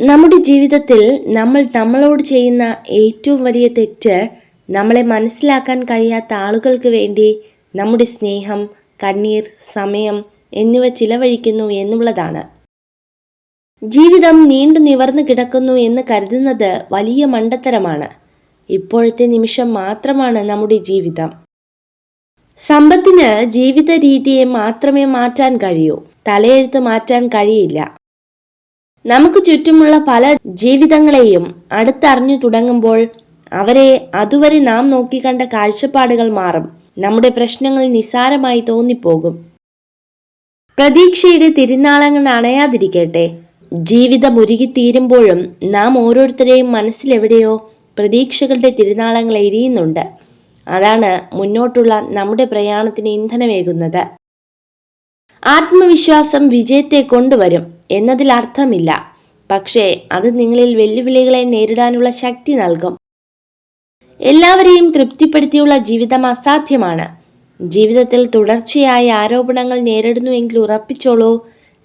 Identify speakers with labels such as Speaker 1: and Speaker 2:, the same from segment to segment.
Speaker 1: നമ്മുടെ ജീവിതത്തിൽ നമ്മൾ നമ്മളോട് ചെയ്യുന്ന ഏറ്റവും വലിയ തെറ്റ് നമ്മളെ മനസ്സിലാക്കാൻ കഴിയാത്ത ആളുകൾക്ക് വേണ്ടി നമ്മുടെ സ്നേഹം, കണ്ണീർ, സമയം എന്നിവ ചിലവഴിക്കുന്നു എന്നുള്ളതാണ്. ജീവിതം നീണ്ടു നിവർന്നു കിടക്കുന്നു എന്ന് കരുതുന്നത് വലിയ മണ്ടത്തരമാണ്. ഇപ്പോഴത്തെ നിമിഷം മാത്രമാണ് നമ്മുടെ ജീവിതം. സമ്പത്തിന് ജീവിത രീതിയെ മാത്രമേ മാറ്റാൻ കഴിയൂ, തലയെഴുത്ത് മാറ്റാൻ കഴിയില്ല. നമുക്ക് ചുറ്റുമുള്ള പല ജീവിതങ്ങളെയും അടുത്തറിഞ്ഞു തുടങ്ങുമ്പോൾ അവരെ അതുവരെ നാം നോക്കിക്കണ്ട കാഴ്ചപ്പാടുകൾ മാറും. നമ്മുടെ പ്രശ്നങ്ങൾ നിസ്സാരമായി തോന്നിപ്പോകും. പ്രതീക്ഷയുടെ തിരുനാളങ്ങൾ അണയാതിരിക്കട്ടെ. ജീവിതം ഉരുകിത്തീരുമ്പോഴും നാം ഓരോരുത്തരെയും മനസ്സിലെവിടെയോ പ്രതീക്ഷകളുടെ തിരുനാളങ്ങൾ എരിയുന്നുണ്ട്. അതാണ് മുന്നോട്ടുള്ള നമ്മുടെ പ്രയാണത്തിന് ഇന്ധനമേകുന്നത്. ആത്മവിശ്വാസം വിജയത്തെ കൊണ്ടുവരും എന്നതിൽ അർത്ഥമില്ല. പക്ഷേ അത് നിങ്ങളിൽ വെല്ലുവിളികളെ നേരിടാനുള്ള ശക്തി നൽകും. എല്ലാവരെയും തൃപ്തിപ്പെടുത്തിയുള്ള ജീവിതം അസാധ്യമാണ്. ജീവിതത്തിൽ തുടർച്ചയായ ആരോപണങ്ങൾ നേരിടുന്നുവെങ്കിൽ ഉറപ്പിച്ചോളൂ,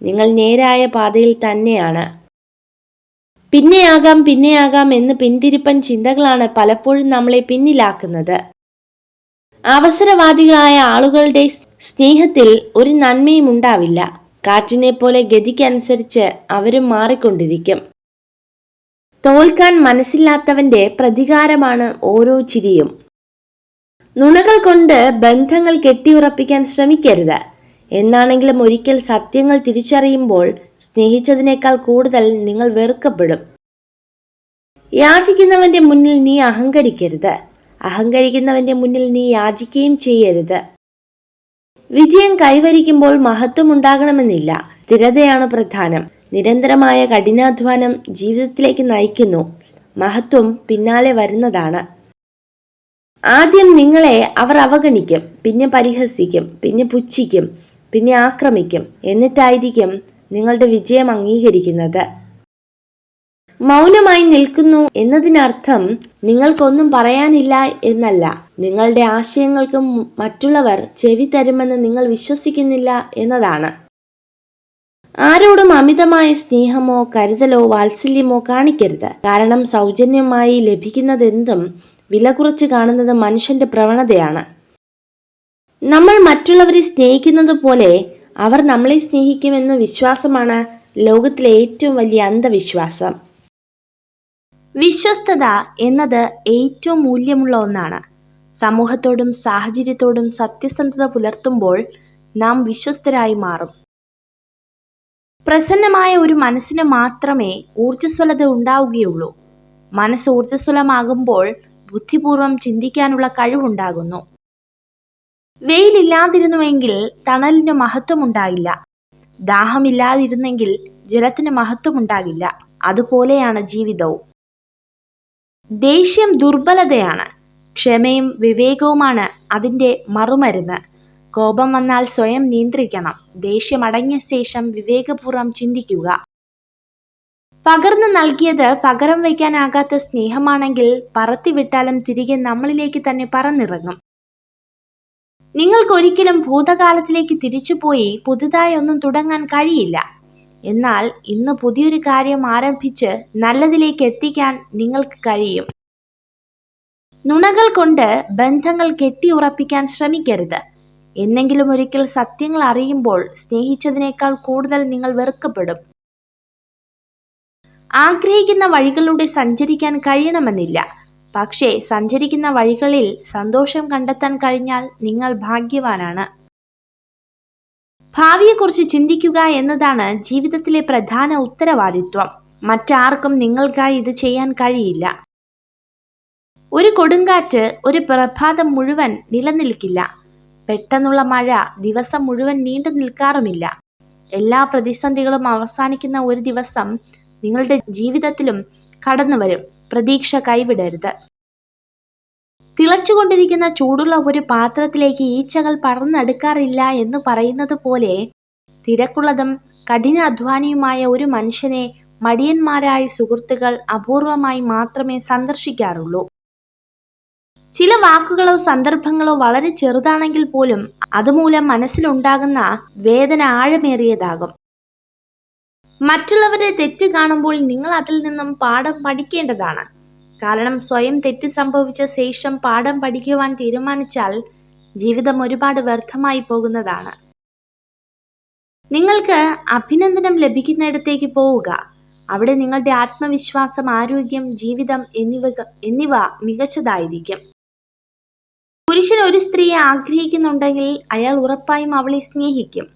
Speaker 1: നിങ്ങൾ നേരായ പാതയിൽ തന്നെയാണ്. പിന്നെയാകാം എന്ന് പിന്തിരിപ്പൻ ചിന്തകളാണ് പലപ്പോഴും നമ്മളെ പിന്നിലാക്കുന്നത്. അവസരവാദികളായ ആളുകളുടെ സ്നേഹത്തിൽ ഒരു നന്മയും ഉണ്ടാവില്ല. കാറ്റിനെ പോലെ ഗതിക്കനുസരിച്ച് അവരും മാറിക്കൊണ്ടിരിക്കും. തോൽക്കാൻ മനസ്സില്ലാത്തവന്റെ പ്രതികാരമാണ് ഓരോ ചിരിയും. നുണകൾ കൊണ്ട് ബന്ധങ്ങൾ കെട്ടിയുറപ്പിക്കാൻ ശ്രമിക്കരുത്. എന്നാണെങ്കിലും ഒരിക്കൽ സത്യങ്ങൾ തിരിച്ചറിയുമ്പോൾ സ്നേഹിച്ചതിനേക്കാൾ കൂടുതൽ നിങ്ങൾ വെറുക്കപ്പെടും. യാചിക്കുന്നവന്റെ മുന്നിൽ നീ അഹങ്കരിക്കരുത്. അഹങ്കരിക്കുന്നവന്റെ മുന്നിൽ നീ യാചിക്കുകയും ചെയ്യരുത്. വിജയം കൈവരിക്കുമ്പോൾ മഹത്വം ഉണ്ടാകണമെന്നില്ല. സ്ഥിരതയാണ് പ്രധാനം. നിരന്തരമായ കഠിനാധ്വാനം ജീവിതത്തിലേക്ക് നയിക്കുന്നു. മഹത്വം പിന്നാലെ വരുന്നതാണ്. ആദ്യം നിങ്ങളെ അവർ അവഗണിക്കും, പിന്നെ പരിഹസിക്കും, പിന്നെ പുച്ഛിക്കും, പിന്നെ ആക്രമിക്കും. എന്നിട്ടായിരിക്കും നിങ്ങളുടെ വിജയം അംഗീകരിക്കുന്നത്. മൗനമായി നിൽക്കുന്നു എന്നതിനർത്ഥം നിങ്ങൾക്കൊന്നും പറയാനില്ല എന്നല്ല. നിങ്ങളുടെ ആശയങ്ങൾക്കും മറ്റുള്ളവർ ചെവി തരുമെന്ന് നിങ്ങൾ വിശ്വസിക്കുന്നില്ല എന്നതാണ്. ആരോടും അമിതമായ സ്നേഹമോ കരുതലോ വാത്സല്യമോ കാണിക്കരുത്. കാരണം സൗജന്യമായി ലഭിക്കുന്നതെന്തും വില കുറച്ച് കാണുന്നത് മനുഷ്യന്റെ പ്രവണതയാണ്. നമ്മൾ മറ്റുള്ളവരെ സ്നേഹിക്കുന്നത് പോലെ അവർ നമ്മളെ സ്നേഹിക്കുമെന്ന വിശ്വാസമാണ് ലോകത്തിലെ ഏറ്റവും വലിയ അന്ധവിശ്വാസം. വിശ്വസ്തത എന്നത് ഏറ്റവും മൂല്യമുള്ള ഒന്നാണ്. സമൂഹത്തോടും സാഹചര്യത്തോടും സത്യസന്ധത പുലർത്തുമ്പോൾ നാം വിശ്വസ്തരായി മാറും. പ്രസന്നമായ ഒരു മനസ്സിന് മാത്രമേ ഊർജ്ജസ്വലത ഉണ്ടാവുകയുള്ളൂ. മനസ്സ് ഊർജ്ജസ്വലമാകുമ്പോൾ ബുദ്ധിപൂർവം ചിന്തിക്കാനുള്ള കഴിവുണ്ടാകുന്നു. വെയിലില്ലാതിരുന്നുവെങ്കിൽ തണലിന് മഹത്വമുണ്ടാകില്ല. ദാഹമില്ലാതിരുന്നെങ്കിൽ ജലത്തിന് മഹത്വമുണ്ടാകില്ല. അതുപോലെയാണ് ജീവിതവും. ദേഷ്യം ദുർബലതയാണ്. ക്ഷമയും വിവേകവുമാണ് അതിൻ്റെ മറുമരുന്ന്. കോപം വന്നാൽ സ്വയം നിയന്ത്രിക്കണം. ദേഷ്യം അടങ്ങിയ ശേഷം വിവേകപൂർവ്വം ചിന്തിക്കുക. പകർന്നു നൽകിയത് പകരം വയ്ക്കാനാകാത്ത സ്നേഹമാണെങ്കിൽ പറത്തിവിട്ടാലും തിരികെ നമ്മളിലേക്ക് തന്നെ പറന്നിറങ്ങും. നിങ്ങൾക്കൊരിക്കലും ഭൂതകാലത്തിലേക്ക് തിരിച്ചുപോയി പുതുതായി ഒന്നും തുടങ്ങാൻ കഴിയില്ല. എന്നാൽ ഇന്ന് പുതിയൊരു കാര്യം ആരംഭിച്ച് നല്ലതിലേക്ക് എത്തിക്കാൻ നിങ്ങൾക്ക് കഴിയും. നുണകൾ കൊണ്ട് ബന്ധങ്ങൾ കെട്ടിയുറപ്പിക്കാൻ ശ്രമിക്കരുത്. എന്നെങ്കിലും ഒരിക്കൽ സത്യങ്ങൾ അറിയുമ്പോൾ സ്നേഹിച്ചതിനേക്കാൾ കൂടുതൽ നിങ്ങൾ വെറുക്കപ്പെടും. ആഗ്രഹിക്കുന്ന വഴികളിലൂടെ സഞ്ചരിക്കാൻ കഴിയണമെന്നില്ല. പക്ഷേ സഞ്ചരിക്കുന്ന വഴികളിൽ സന്തോഷം കണ്ടെത്താൻ കഴിഞ്ഞാൽ നിങ്ങൾ ഭാഗ്യവാനാണ്. ഭാവിയെക്കുറിച്ച് ചിന്തിക്കുക എന്നതാണ് ജീവിതത്തിലെ പ്രധാന ഉത്തരവാദിത്വം. മറ്റാർക്കും നിങ്ങൾക്കായി ഇത് ചെയ്യാൻ കഴിയില്ല. ഒരു കൊടുങ്കാറ്റ് ഒരു പ്രഭാതം മുഴുവൻ നിലനിൽക്കില്ല. പെട്ടെന്നുള്ള മഴ ദിവസം മുഴുവൻ നീണ്ടു നിൽക്കാറുമില്ല. എല്ലാ പ്രതിസന്ധികളും അവസാനിക്കുന്ന ഒരു ദിവസം നിങ്ങളുടെ ജീവിതത്തിലും കടന്നുവരും. പ്രതീക്ഷ കൈവിടരുത്. തിളച്ചുകൊണ്ടിരിക്കുന്ന ചൂടുള്ള ഒരു പാത്രത്തിലേക്ക് ഈച്ചകൾ പറന്നെടുക്കാറില്ല എന്ന് പറയുന്നത് പോലെ തിരക്കുള്ളതും കഠിനാധ്വാനിയുമായ ഒരു മനുഷ്യനെ മടിയന്മാരായ സുഹൃത്തുക്കൾ അപൂർവമായി മാത്രമേ സന്ദർശിക്കാറുള്ളൂ. ചില വാക്കുകളോ സന്ദർഭങ്ങളോ വളരെ ചെറുതാണെങ്കിൽ പോലും അതുമൂലം മനസ്സിലുണ്ടാകുന്ന വേദന ആഴമേറിയതാകും. മറ്റുള്ളവരുടെ തെറ്റ് കാണുമ്പോൾ നിങ്ങൾ അതിൽ നിന്നും പാഠം പഠിക്കേണ്ടതാണ്. കാരണം സ്വയം തെറ്റ് സംഭവിച്ച ശേഷം പാഠം പഠിക്കുവാൻ തീരുമാനിച്ചാൽ ജീവിതം ഒരുപാട് വ്യർത്ഥമായി പോകുന്നതാണ്. നിങ്ങൾക്ക് അഭിനന്ദനം ലഭിക്കുന്നിടത്തേക്ക് പോവുക. അവിടെ നിങ്ങളുടെ ആത്മവിശ്വാസം, ആരോഗ്യം, ജീവിതം എന്നിവ മികച്ചതായിരിക്കും. പുരുഷൻ ഒരു സ്ത്രീയെ ആഗ്രഹിക്കുന്നുണ്ടെങ്കിൽ അയാൾ ഉറപ്പായും അവളെ സ്നേഹിക്കും.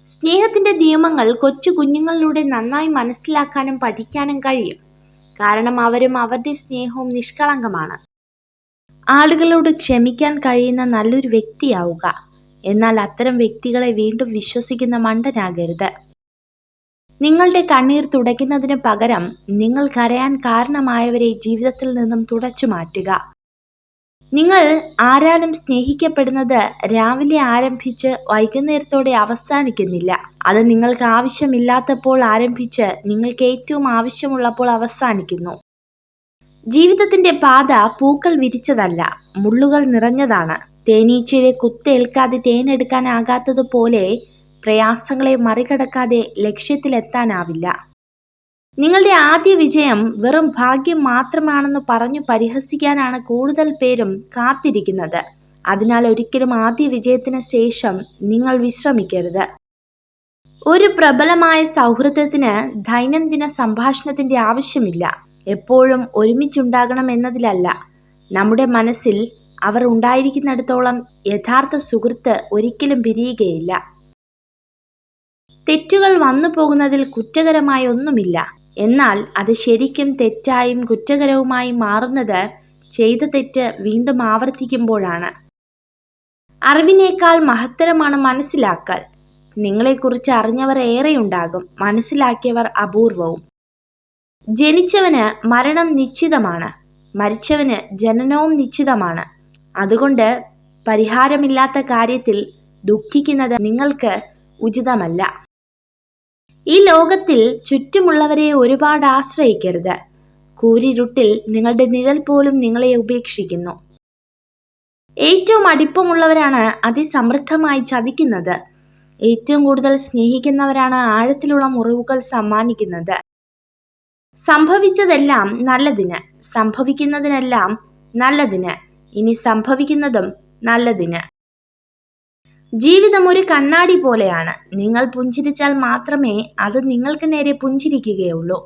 Speaker 1: സ്നേഹത്തിന്റെ നിയമങ്ങൾ കൊച്ചു കുഞ്ഞുങ്ങളിലൂടെ നന്നായി മനസ്സിലാക്കാനും പഠിക്കാനും കഴിയും. കാരണം അവരും അവരുടെ സ്നേഹവും നിഷ്കളങ്കമാണ്. ആളുകളോട് ക്ഷമിക്കാൻ കഴിയുന്ന നല്ലൊരു വ്യക്തിയാവുക. എന്നാൽ അത്തരം വ്യക്തികളെ വീണ്ടും വിശ്വസിക്കുന്ന മണ്ടനാകരുത്. നിങ്ങളുടെ കണ്ണീർ തുടയ്ക്കുന്നതിന് പകരം നിങ്ങൾ കരയാൻ കാരണമായവരെ ജീവിതത്തിൽ നിന്നും തുടച്ചു മാറ്റുക. നിങ്ങൾ ആരാലും സ്നേഹിക്കപ്പെടുന്നത് രാവിലെ ആരംഭിച്ച് വൈകുന്നേരത്തോടെ അവസാനിക്കുന്നില്ല. അത് നിങ്ങൾക്ക് ആവശ്യമില്ലാത്തപ്പോൾ ആരംഭിച്ച് നിങ്ങൾക്ക് ഏറ്റവും ആവശ്യമുള്ളപ്പോൾ അവസാനിക്കുന്നു. ജീവിതത്തിന്റെ പാത പൂക്കൾ വിരിച്ചതല്ല, മുള്ളുകൾ നിറഞ്ഞതാണ്. തേനീച്ചയെ കുത്തേൽക്കാതെ തേനെടുക്കാനാകാത്തതുപോലെ പ്രയാസങ്ങളെ മറികടക്കാതെ ലക്ഷ്യത്തിലെത്താനാവില്ല. നിങ്ങളുടെ ആദ്യ വിജയം വെറും ഭാഗ്യം മാത്രമാണെന്ന് പറഞ്ഞു പരിഹസിക്കാനാണ് കൂടുതൽ പേരും കാത്തിരിക്കുന്നത്. അതിനാൽ ഒരിക്കലും ആദ്യ വിജയത്തിന് ശേഷം നിങ്ങൾ വിശ്രമിക്കരുത്. ഒരു പ്രബലമായ സൗഹൃദത്തിന് ദൈനംദിന സംഭാഷണത്തിന്റെ ആവശ്യമില്ല. എപ്പോഴും ഒരുമിച്ചുണ്ടാകണം എന്നതിലല്ല, നമ്മുടെ മനസ്സിൽ അവർ ഉണ്ടായിരിക്കുന്നിടത്തോളം യഥാർത്ഥ സുഹൃത്ത് ഒരിക്കലും പിരിയുകയില്ല. തെറ്റുകൾ വന്നു പോകുന്നതിൽ കുറ്റകരമായ ഒന്നുമില്ല. എന്നാൽ അത് ശരിക്കും തെറ്റായും കുറ്റകരവുമായി മാറുന്നത് ചെയ്ത തെറ്റ് വീണ്ടും ആവർത്തിക്കുമ്പോഴാണ്. അറിവിനേക്കാൾ മഹത്തരമാണ് മനസ്സിലാക്കൽ. നിങ്ങളെക്കുറിച്ച് അറിഞ്ഞവർ ഏറെയുണ്ടാകും, മനസ്സിലാക്കിയവർ അപൂർവവും. ജനിച്ചവന് മരണം നിശ്ചിതമാണ്, മരിച്ചവന് ജനനവും നിശ്ചിതമാണ്. അതുകൊണ്ട് പരിഹാരമില്ലാത്ത കാര്യത്തിൽ ദുഃഖിക്കുന്നത് നിങ്ങൾക്ക് ഉചിതമല്ല. ഈ ലോകത്തിൽ ചുറ്റുമുള്ളവരെ ഒരുപാട് ആശ്രയിക്കരുത്. കൂരിരുട്ടിൽ നിങ്ങളുടെ നിഴൽ പോലും നിങ്ങളെ ഉപേക്ഷിക്കുന്നു. ഏറ്റവും അടുപ്പമുള്ളവരാണ് അതിസമൃദ്ധമായി ചതിക്കുന്നത്. ഏറ്റവും കൂടുതൽ സ്നേഹിക്കുന്നവരാണ് ആഴത്തിലുള്ള മുറിവുകൾ സമ്മാനിക്കുന്നത്. സംഭവിച്ചതെല്ലാം നല്ലതിന്, സംഭവിക്കുന്നതിനെല്ലാം നല്ലതിന്, ഇനി സംഭവിക്കുന്നതും നല്ലതിന്. ജീവിതം ഒരു കണ്ണാടി പോലെയാണ്. നിങ്ങൾ പുഞ്ചിരിച്ചാൽ മാത്രമേ അത് നിങ്ങൾക്ക് നേരെ പുഞ്ചിരിക്കുകയുള്ളൂ.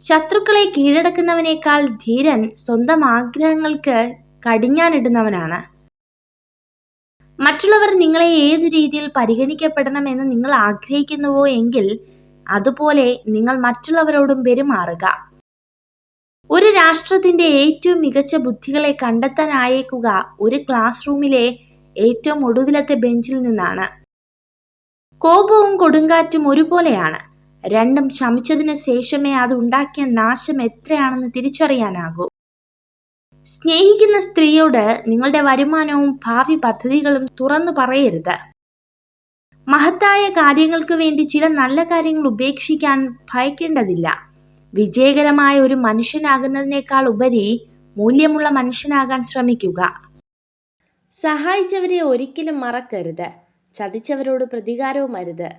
Speaker 1: ശത്രുക്കളെ കീഴടക്കുന്നവനേക്കാൾ ധീരൻ സ്വന്തം ആഗ്രഹങ്ങൾക്ക് കടിഞ്ഞാണിടുന്നവനാണ്. മറ്റുള്ളവർ നിങ്ങളെ ഏതു രീതിയിൽ പരിഗണിക്കപ്പെടണമെന്ന് നിങ്ങൾ ആഗ്രഹിക്കുന്നുവോ എങ്കിൽ അതുപോലെ നിങ്ങൾ മറ്റുള്ളവരോടും പെരുമാറുക. ഒരു രാഷ്ട്രത്തിന്റെ ഏറ്റവും മികച്ച ബുദ്ധികളെ കണ്ടെത്താനായേക്കുക ഒരു ക്ലാസ് റൂമിലെ ഏറ്റവും ഒടുവിലത്തെ ബെഞ്ചിൽ നിന്നാണ്. കോപവും കൊടുങ്കാറ്റും ഒരുപോലെയാണ്. രണ്ടും ശമിച്ചതിനു ശേഷമേ അത് ഉണ്ടാക്കിയ നാശം എത്രയാണെന്ന് തിരിച്ചറിയാനാകൂ. സ്നേഹിക്കുന്ന സ്ത്രീയോട് നിങ്ങളുടെ വരുമാനവും ഭാവി പദ്ധതികളും തുറന്നു പറയരുത്. മഹത്തായ കാര്യങ്ങൾക്ക് വേണ്ടി ചില നല്ല കാര്യങ്ങൾ ഉപേക്ഷിക്കാൻ ഭയക്കേണ്ടതില്ല. വിജയകരമായ ഒരു മനുഷ്യനാകുന്നതിനേക്കാൾ ഉപരി മൂല്യമുള്ള മനുഷ്യനാകാൻ ശ്രമിക്കുക. സഹായിച്ചവരെ ഒരിക്കലും മറക്കരുത്. ചതിച്ചവരോട് പ്രതികാരവും അരുത്.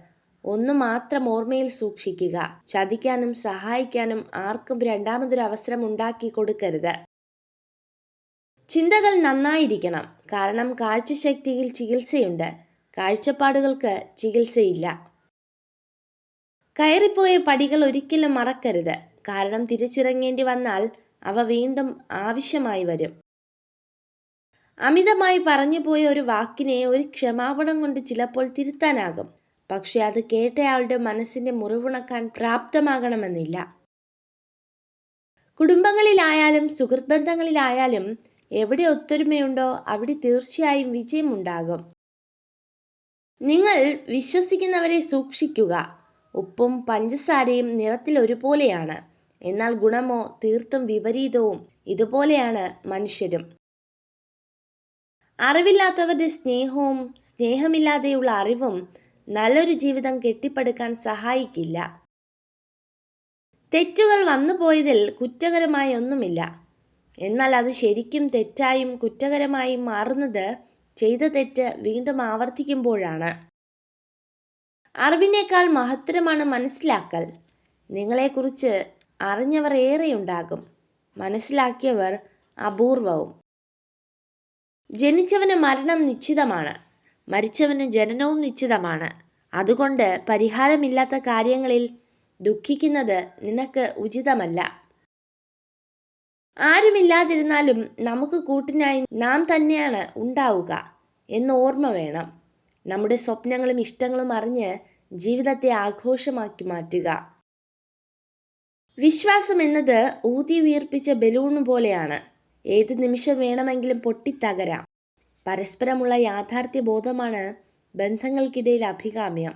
Speaker 1: ഒന്ന് മാത്രം ഓർമ്മയിൽ സൂക്ഷിക്കുക: ചതിക്കാനും സഹായിക്കാനും ആർക്കും രണ്ടാമതൊരു അവസരം ഉണ്ടാക്കി കൊടുക്കരുത്. ചിന്തകൾ നന്നായിരിക്കണം. കാരണം കാഴ്ചശക്തിയിൽ ചികിത്സയുണ്ട്, കാഴ്ചപ്പാടുകൾക്ക് ചികിത്സയില്ല. കയറിപ്പോയ പടികൾ ഒരിക്കലും മറക്കരുത്. കാരണം തിരിച്ചിറങ്ങേണ്ടി വന്നാൽ അവ വീണ്ടും ആവശ്യമായി വരും. അമിതമായി പറഞ്ഞുപോയ ഒരു വാക്കിനെ ഒരു ക്ഷമാപണം കൊണ്ട് ചിലപ്പോൾ തിരുത്താനാകും. പക്ഷെ അത് കേട്ടയാളുടെ മനസ്സിന്റെ മുറിവുണക്കാൻ പ്രാപ്തമാകണമെന്നില്ല. കുടുംബങ്ങളിലായാലും സുഹൃത്ത് ബന്ധങ്ങളിലായാലും എവിടെ ഒത്തൊരുമയുണ്ടോ അവിടെ തീർച്ചയായും വിജയമുണ്ടാകും. നിങ്ങൾ വിശ്വസിക്കുന്നവരെ സൂക്ഷിക്കുക. ഉപ്പും പഞ്ചസാരയും നിറത്തിൽ ഒരുപോലെയാണ്, എന്നാൽ ഗുണമോ തീർത്തും വിപരീതവും. ഇതുപോലെയാണ് മനുഷ്യരും. അറിവില്ലാത്തവരുടെ സ്നേഹവും സ്നേഹമില്ലാതെയുള്ള അറിവും നല്ലൊരു ജീവിതം കെട്ടിപ്പടുക്കാൻ സഹായിക്കില്ല. തെറ്റുകൾ വന്നുപോയതിൽ കുറ്റകരമായ ഒന്നുമില്ല. എന്നാൽ അത് ശരിക്കും തെറ്റായും കുറ്റകരമായും മാറുന്നത് ചെയ്ത തെറ്റ് വീണ്ടും ആവർത്തിക്കുമ്പോഴാണ്. അറിവിനേക്കാൾ മഹത്തരമാണ് മനസ്സിലാക്കൽ. നിങ്ങളെക്കുറിച്ച് അറിഞ്ഞവർ ഏറെയുണ്ടാകും, മനസ്സിലാക്കിയവർ അപൂർവവും. ജനിച്ചവന് മരണം നിശ്ചിതമാണ്, മരിച്ചവന് ജനനവും നിശ്ചിതമാണ്. അതുകൊണ്ട് പരിഹാരമില്ലാത്ത കാര്യങ്ങളിൽ ദുഃഖിക്കുന്നത് നിനക്ക് ഉചിതമല്ല. ആരുമില്ലാതിരുന്നാലും നമുക്ക് കൂട്ടിനായി നാം തന്നെയാണ് ഉണ്ടാവുക എന്ന് ഓർമ്മ വേണം. നമ്മുടെ സ്വപ്നങ്ങളും ഇഷ്ടങ്ങളും അറിഞ്ഞ് ജീവിതത്തെ ആഘോഷമാക്കി മാറ്റുക. വിശ്വാസം എന്നത് ഊതി വീർപ്പിച്ച ബലൂൺ പോലെയാണ്. ഏത് നിമിഷം വേണമെങ്കിലും പൊട്ടിത്തകരാം. പരസ്പരമുള്ള യാഥാർത്ഥ്യ ബോധമാണ് ബന്ധങ്ങൾക്കിടയിൽ അഭികാമ്യം.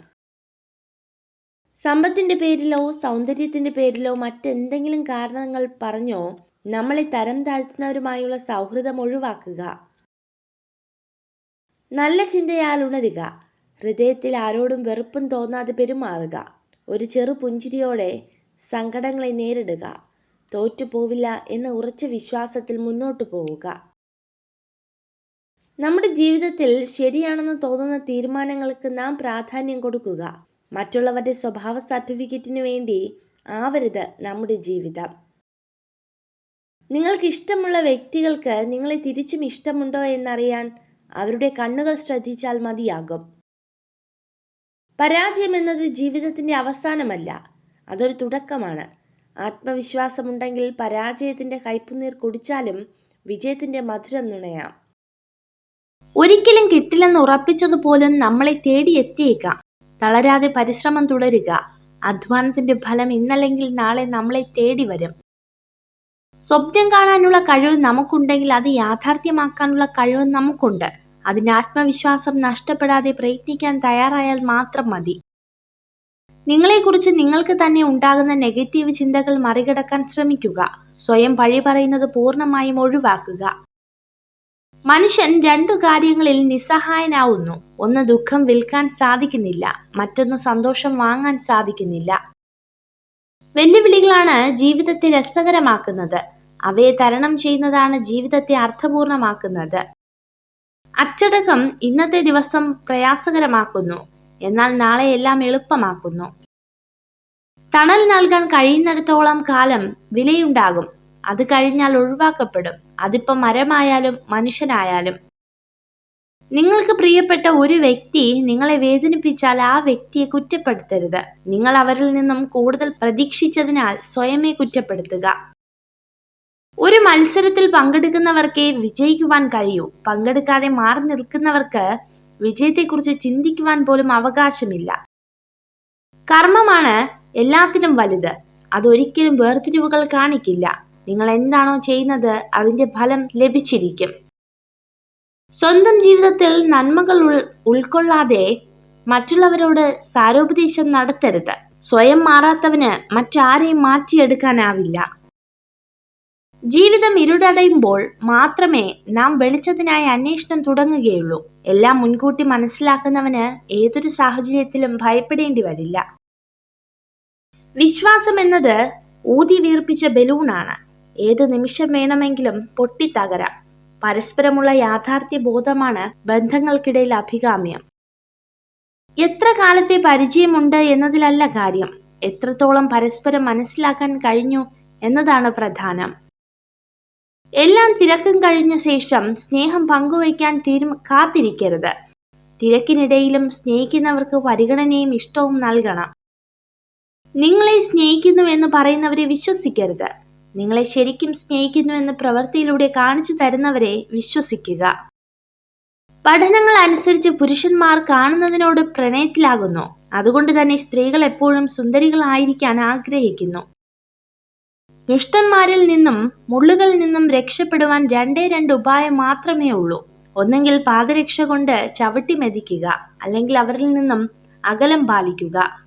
Speaker 1: സമ്പത്തിന്റെ പേരിലോ സൗന്ദര്യത്തിന്റെ പേരിലോ മറ്റെന്തെങ്കിലും കാരണങ്ങൾ പറഞ്ഞോ നമ്മളെ തരം താഴ്ത്തുന്നവരുമായുള്ള സൗഹൃദം ഒഴിവാക്കുക. നല്ല ചിന്തയാൽ ഉണരുക. ഹൃദയത്തിൽ ആരോടും വെറുപ്പും തോന്നാതെ പെരുമാറുക. ഒരു ചെറു പുഞ്ചിരിയോടെ സങ്കടങ്ങളെ നേരിടുക. തോറ്റുപോവില്ല എന്ന ഉറച്ച വിശ്വാസത്തിൽ മുന്നോട്ടു പോവുക. നമ്മുടെ ജീവിതത്തിൽ ശരിയാണെന്ന് തോന്നുന്ന തീരുമാനങ്ങൾക്ക് നാം പ്രാധാന്യം കൊടുക്കുക. മറ്റുള്ളവരുടെ സ്വഭാവ സർട്ടിഫിക്കറ്റിനു വേണ്ടി ആവരുത് നമ്മുടെ ജീവിതം. നിങ്ങൾക്ക് ഇഷ്ടമുള്ള വ്യക്തികൾക്ക് നിങ്ങളെ തിരിച്ചും ഇഷ്ടമുണ്ടോ എന്നറിയാൻ അവരുടെ കണ്ണുകൾ ശ്രദ്ധിച്ചാൽ മതിയാകും. പരാജയം എന്നത് ജീവിതത്തിന്റെ അവസാനമല്ല, അതൊരു തുടക്കമാണ്. ആത്മവിശ്വാസമുണ്ടെങ്കിൽ പരാജയത്തിന്റെ കയ്പുനീർ കുടിച്ചാലും വിജയത്തിന്റെ മധുരം നുണയാം. ഒരിക്കലും കിട്ടില്ലെന്ന് ഉറപ്പിച്ചതുപോലും നമ്മളെ തേടിയെത്തിയേക്കാം. തളരാതെ പരിശ്രമം തുടരുക. അധ്വാനത്തിന്റെ ഫലം ഇന്നല്ലെങ്കിൽ നാളെ നമ്മളെ തേടി വരും. സ്വപ്നം കാണാനുള്ള കഴിവ് നമുക്കുണ്ടെങ്കിൽ അത് യാഥാർത്ഥ്യമാക്കാനുള്ള കഴിവ് നമുക്കുണ്ട്. അതിന് ആത്മവിശ്വാസം നഷ്ടപ്പെടാതെ പ്രയത്നിക്കാൻ തയ്യാറായാൽ മാത്രം മതി. നിങ്ങളെക്കുറിച്ച് നിങ്ങൾക്ക് തന്നെ ഉണ്ടാകുന്ന നെഗറ്റീവ് ചിന്തകൾ മറികടക്കാൻ ശ്രമിക്കുക. സ്വയം പഴി പറയുന്നത് പൂർണ്ണമായും ഒഴിവാക്കുക. മനുഷ്യൻ രണ്ടു കാര്യങ്ങളിൽ നിസ്സഹായനാവുന്നു. ഒന്ന് ദുഃഖം വിൽക്കാൻ സാധിക്കുന്നില്ല, മറ്റൊന്ന് സന്തോഷം വാങ്ങാൻ സാധിക്കുന്നില്ല. വെല്ലുവിളികളാണ് ജീവിതത്തെ രസകരമാക്കുന്നത്. അവയെ തരണം ചെയ്യുന്നതാണ് ജീവിതത്തെ അർത്ഥപൂർണമാക്കുന്നത്. അച്ചടക്കം ഇന്നത്തെ ദിവസം പ്രയാസകരമാക്കുന്നു, എന്നാൽ നാളെ എല്ലാം എളുപ്പമാക്കുന്നു. തണൽ നൽകാൻ കഴിയുന്നിടത്തോളം കാലം വിലയുണ്ടാകും. അത് കഴിഞ്ഞാൽ ഒഴിവാക്കപ്പെടും. അതിപ്പം മരമായാലും മനുഷ്യനായാലും. നിങ്ങൾക്ക് പ്രിയപ്പെട്ട ഒരു വ്യക്തി നിങ്ങളെ വേദനിപ്പിച്ചാൽ ആ വ്യക്തിയെ കുറ്റപ്പെടുത്തരുത്. നിങ്ങൾ അവരിൽ നിന്നും കൂടുതൽ പ്രതീക്ഷിച്ചതിനാൽ സ്വയമേ കുറ്റപ്പെടുത്തുക. ഒരു മത്സരത്തിൽ പങ്കെടുക്കുന്നവർക്കേ വിജയിക്കുവാൻ കഴിയൂ. പങ്കെടുക്കാതെ മാറി നിൽക്കുന്നവർക്ക് വിജയത്തെക്കുറിച്ച് ചിന്തിക്കുവാൻ പോലും അവകാശമില്ല. കർമ്മമാണ് എല്ലാത്തിനും വലുത്. അതൊരിക്കലും വേർതിരിവുകൾ കാണിക്കില്ല. നിങ്ങൾ എന്താണോ ചെയ്യുന്നത് അതിന്റെ ഫലം ലഭിച്ചിരിക്കും. സ്വന്തം ജീവിതത്തിൽ നന്മകൾ ഉൾക്കൊള്ളാതെ മറ്റുള്ളവരോട് സാരോപദേശം നടത്തരുത്. സ്വയം മാറാത്തവന് മറ്റാരെയും മാറ്റിയെടുക്കാനാവില്ല. ജീവിതം ഇരുടടയുമ്പോൾ മാത്രമേ നാം വെളിച്ചത്തിനായി അന്വേഷണം തുടങ്ങുകയുള്ളൂ. എല്ലാം മുൻകൂട്ടി മനസ്സിലാക്കുന്നവന് ഏതൊരു സാഹചര്യത്തിലും ഭയപ്പെടേണ്ടി വരില്ല. വിശ്വാസം എന്നത് ഊതി വീർപ്പിച്ച ബലൂണാണ്. ഏത് നിമിഷം വേണമെങ്കിലും പൊട്ടിത്തകരാം. പരസ്പരമുള്ള യാഥാർത്ഥ്യ ബോധമാണ് ബന്ധങ്ങൾക്കിടയിൽ അഭികാമ്യം. എത്ര കാലത്തെ പരിചയമുണ്ട് എന്നതിലല്ല കാര്യം, എത്രത്തോളം പരസ്പരം മനസ്സിലാക്കാൻ കഴിഞ്ഞു എന്നതാണ് പ്രധാനം. എല്ലാം തിരക്കും കഴിഞ്ഞ ശേഷം സ്നേഹം പങ്കുവയ്ക്കാൻ കാത്തിരിക്കരുത്. തിരക്കിനിടയിലും സ്നേഹിക്കുന്നവർക്ക് പരിഗണനയും ഇഷ്ടവും നൽകണം. നിങ്ങളെ സ്നേഹിക്കുന്നു എന്ന് പറയുന്നവരെ വിശ്വസിക്കരുത്. നിങ്ങളെ ശരിക്കും സ്നേഹിക്കുന്നു എന്ന് പ്രവൃത്തിയിലൂടെ കാണിച്ചു തരുന്നവരെ വിശ്വസിക്കുക. പഠനങ്ങൾ അനുസരിച്ച് പുരുഷന്മാർ കാണുന്നതിനോട് പ്രണയത്തിലാകുന്നു. അതുകൊണ്ട് തന്നെ സ്ത്രീകൾ എപ്പോഴും സുന്ദരികളായിരിക്കാൻ ആഗ്രഹിക്കുന്നു. ദുഷ്ടന്മാരിൽ നിന്നും മുള്ളുകളിൽ നിന്നും രക്ഷപ്പെടുവാൻ രണ്ട് ഉപായം മാത്രമേ ഉള്ളൂ. ഒന്നെങ്കിൽ പാദരക്ഷ കൊണ്ട് ചവിട്ടി മെതിക്കുക, അല്ലെങ്കിൽ അവരിൽ നിന്നും അകലം പാലിക്കുക.